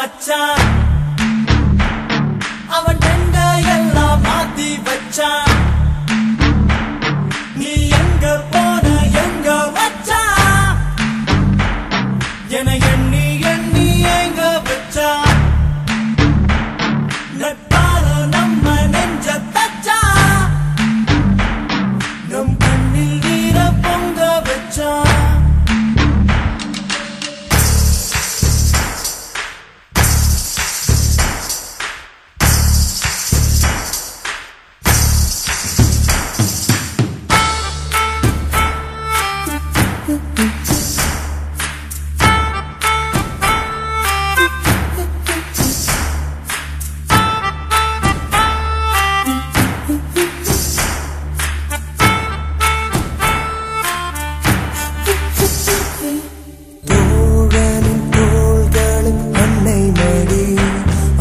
மச்சான் அவன் டெண்ட எல்லாம் மாத்தி வச்சான் நீ எங்க போன எங்க வச்சான் என எண்ணி எண்ணி எங்க வச்சான் நட்பால நம்ம நெஞ்ச தச்சான் நம் கண்ணில் நீர பொங்க வச்சான்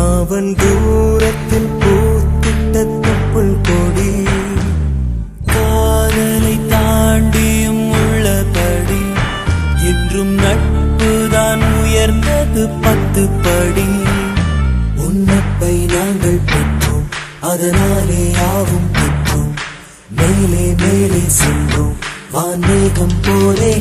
அவன் தூரத்தில் பூத்திட்ட தொப்புள் கொடி காதலை தாண்டியும் உள்ளபடி என்றும் நட்புதான் உயர்ந்தது 10 படி உன்னப்பை நாங்கள் பெற்றோம் அதனாலே யாவும் பெற்றோம் மேலே மேலே சென்றோம் வான்மேகம் போலே